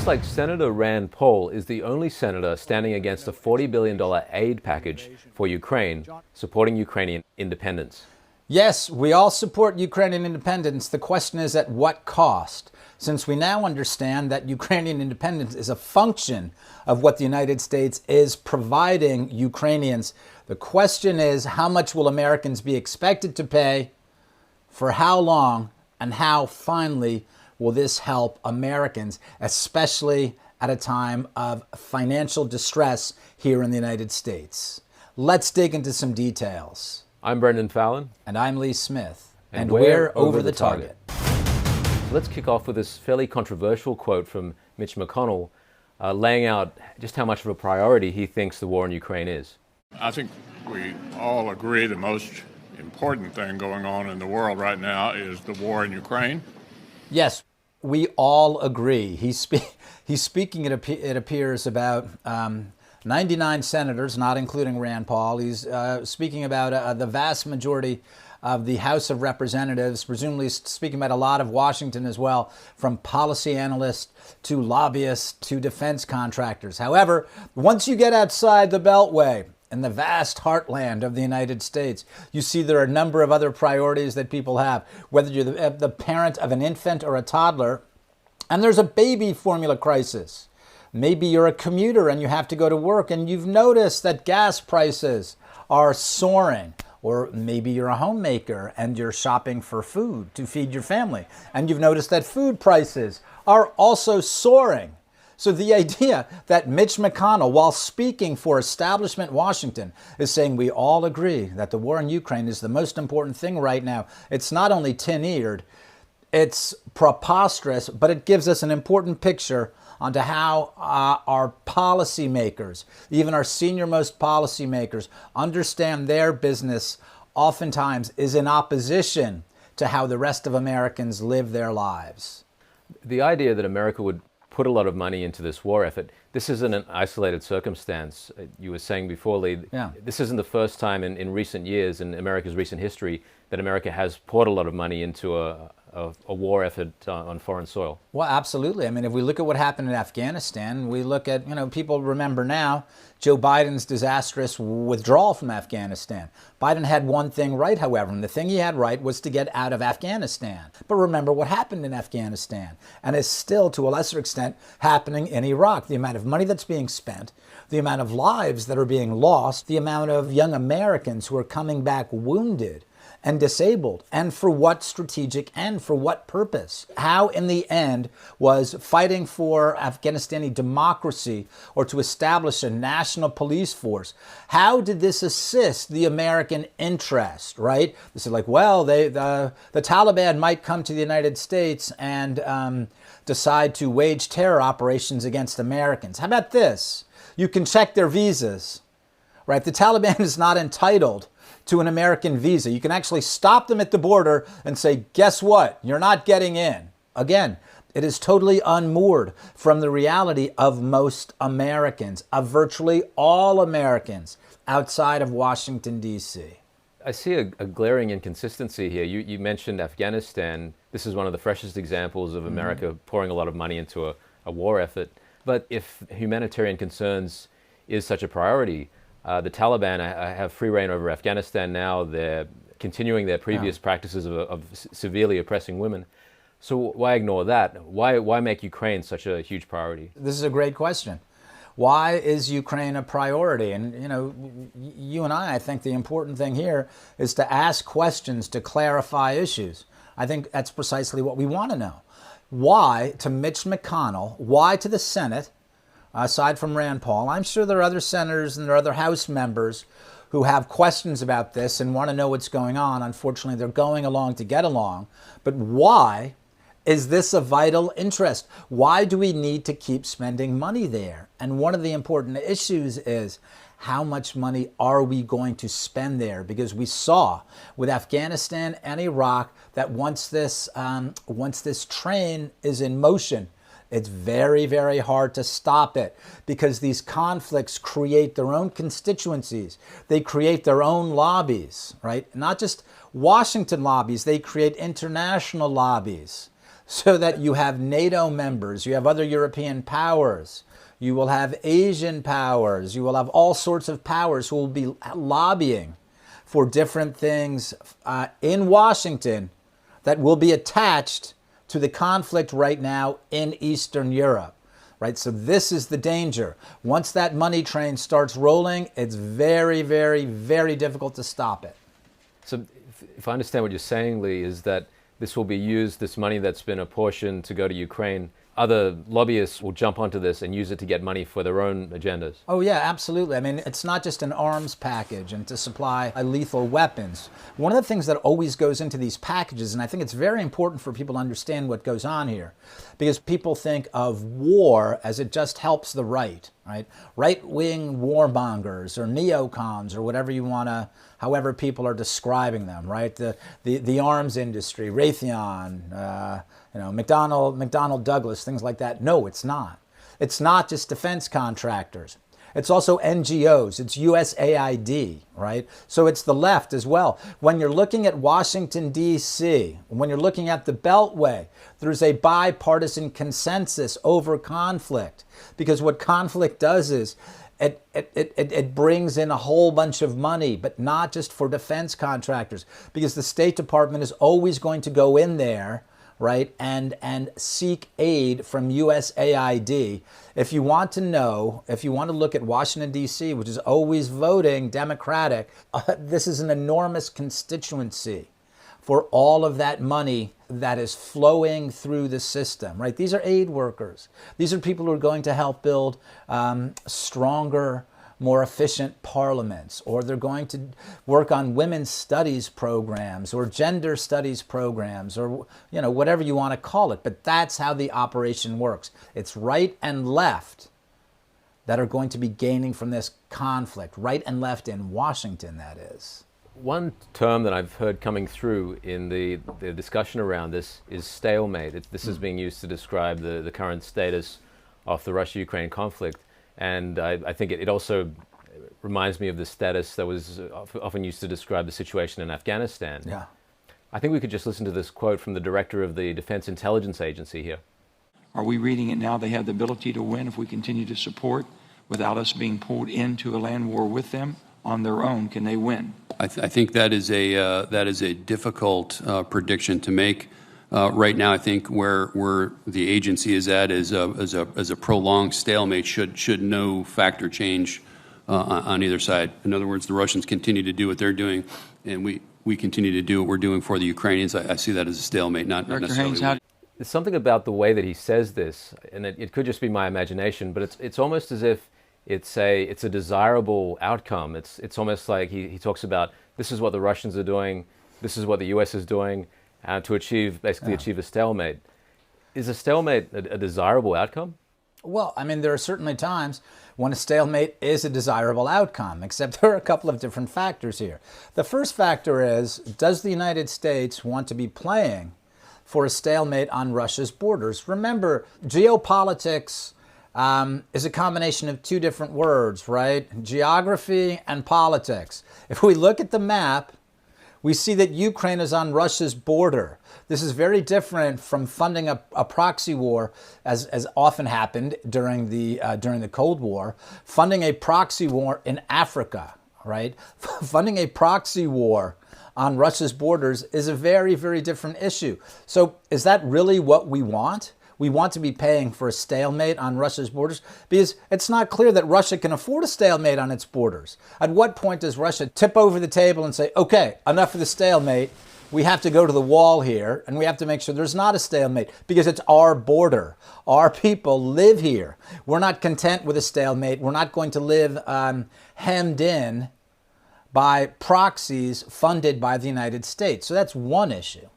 looks like Senator Rand Paul is the only senator standing against a $40 billion aid package for Ukraine, supporting Ukrainian independence. Yes, we all support Ukrainian independence. The question is, at what cost? Since we now understand that Ukrainian independence is a function of what the United States is providing Ukrainians, the question is, how much will Americans be expected to pay, for how long, and how finally will this help Americans, especially at a time of financial distress here in the United States? Let's dig into some details. I'm Brendan Fallon. And I'm Lee Smith. And we're over the target. Let's kick off with this fairly controversial quote from Mitch McConnell, laying out just how much of a priority he thinks the war in Ukraine is. I think we all agree the most important thing going on in the world right now is the war in Ukraine. Yes, we all agree. He's speaking, it appears, about 99 senators, not including Rand Paul. He's speaking about the vast majority of the House of Representatives, presumably speaking about a lot of Washington as well, from policy analysts to lobbyists to defense contractors. However, once you get outside the Beltway, in the vast heartland of the United States, you see there are a number of other priorities that people have, whether you're the parent of an infant or a toddler, and there's a baby formula crisis. Maybe you're a commuter and you have to go to work and you've noticed that gas prices are soaring. Or maybe you're a homemaker and you're shopping for food to feed your family, and you've noticed that food prices are also soaring. So the idea that Mitch McConnell, while speaking for establishment Washington, is saying we all agree that the war in Ukraine is the most important thing right now, it's not only tin-eared, it's preposterous, but it gives us an important picture onto how our policymakers, even our senior-most policymakers, understand their business oftentimes is in opposition to how the rest of Americans live their lives. The idea that America would put a lot of money into this war effort, this isn't an isolated circumstance. You were saying before, Lee, this isn't the first time in recent years, in America's recent history, that America has poured a lot of money into a war effort on foreign soil. Well, absolutely. I mean, if we look at what happened in Afghanistan, we look at, people remember now Joe Biden's disastrous withdrawal from Afghanistan. Biden had one thing right, however, and the thing he had right was to get out of Afghanistan. But remember what happened in Afghanistan, and is still, to a lesser extent, happening in Iraq. The amount of money that's being spent, the amount of lives that are being lost, the amount of young Americans who are coming back wounded and disabled, and for what strategic and for what purpose? How, in the end, was fighting for Afghanistani democracy or to establish a national police force, how did this assist the American interest, right? This is like, well, the Taliban might come to the United States and decide to wage terror operations against Americans. How about this? You can check their visas, right? The Taliban is not entitled to an American visa. You can actually stop them at the border and say, guess what? You're not getting in. Again, it is totally unmoored from the reality of most Americans, of virtually all Americans outside of Washington, D.C. I see a glaring inconsistency here. You mentioned Afghanistan. This is one of the freshest examples of America pouring a lot of money into a war effort. But if humanitarian concerns is such a priority, the Taliban have free reign over Afghanistan now. They're continuing their previous practices of severely oppressing women. So why ignore that? Why make Ukraine such a huge priority? This is a great question. Why is Ukraine a priority? And, you and I think the important thing here is to ask questions to clarify issues. I think that's precisely what we want to know. Why to Mitch McConnell? Why to the Senate? Aside from Rand Paul, I'm sure there are other senators and there are other House members who have questions about this and want to know what's going on. Unfortunately, they're going along to get along. But why is this a vital interest? Why do we need to keep spending money there? And one of the important issues is, how much money are we going to spend there? Because we saw with Afghanistan and Iraq that once this train is in motion, it's very, very hard to stop it, because these conflicts create their own constituencies. They create their own lobbies, right? Not just Washington lobbies, they create international lobbies. so that you have NATO members, you have other European powers, you will have Asian powers, you will have all sorts of powers who will be lobbying for different things in Washington that will be attached to the conflict right now in Eastern Europe. Right? So this is the danger. Once that money train starts rolling, it's very, very, very difficult to stop it. So if I understand what you're saying, Lee, is that this will be used, this money that's been apportioned to go to Ukraine, other lobbyists will jump onto this and use it to get money for their own agendas. Oh yeah, absolutely. I mean, it's not just an arms package and to supply lethal weapons. One of the things that always goes into these packages, and I think it's very important for people to understand what goes on here, because people think of war as it just helps the right, right? Right-wing warmongers or neocons or whatever you want to, however people are describing them, right? The arms industry, Raytheon, McDonnell Douglas, things like that. No, it's not. It's not just defense contractors. It's also NGOs. It's USAID, right? So it's the left as well. When you're looking at Washington, D.C., when you're looking at the Beltway, there's a bipartisan consensus over conflict. Because what conflict does is it brings in a whole bunch of money, but not just for defense contractors. Because the State Department is always going to go in there, right, and seek aid from USAID. If you want to know, if you want to look at Washington, D.C., which is always voting Democratic, this is an enormous constituency for all of that money that is flowing through the system, right? These are aid workers. These are people who are going to help build stronger, more efficient parliaments, or they're going to work on women's studies programs or gender studies programs, or whatever you want to call it. But that's how the operation works. It's right and left that are going to be gaining from this conflict. Right and left in Washington, that is. One term that I've heard coming through in the discussion around this is stalemate. This is being used to describe the current status of the Russia-Ukraine conflict. And I think it also reminds me of the status that was often used to describe the situation in Afghanistan. Yeah. I think we could just listen to this quote from the director of the Defense Intelligence Agency here. Are we reading it now? They have the ability to win if we continue to support without us being pulled into a land war with them. On their own, can they win? I think that is a difficult prediction to make. Right now, I think where the agency is at is a prolonged stalemate should no factor change on either side. In other words, the Russians continue to do what they're doing, and we continue to do what we're doing for the Ukrainians. I see that as a stalemate, not necessarily. Haines, There's something about the way that he says this, and it could just be my imagination, but it's almost as if it's a desirable outcome. It's almost like he talks about this is what the Russians are doing, this is what the U.S. is doing, to achieve a stalemate. Is a stalemate a desirable outcome? Well, I mean, there are certainly times when a stalemate is a desirable outcome, except there are a couple of different factors here. The first factor is, does the United States want to be playing for a stalemate on Russia's borders? Remember, geopolitics is a combination of two different words, right? Geography and politics. If we look at the map, we see that Ukraine is on Russia's border. This is very different from funding a proxy war, as often happened during the Cold War, funding a proxy war in Africa, right? Funding a proxy war on Russia's borders is a very, very different issue. So is that really what we want? We want to be paying for a stalemate on Russia's borders because it's not clear that Russia can afford a stalemate on its borders. At what point does Russia tip over the table and say, okay, enough of the stalemate, we have to go to the wall here and we have to make sure there's not a stalemate because it's our border. Our people live here. We're not content with a stalemate. We're not going to live hemmed in by proxies funded by the United States. So that's one issue.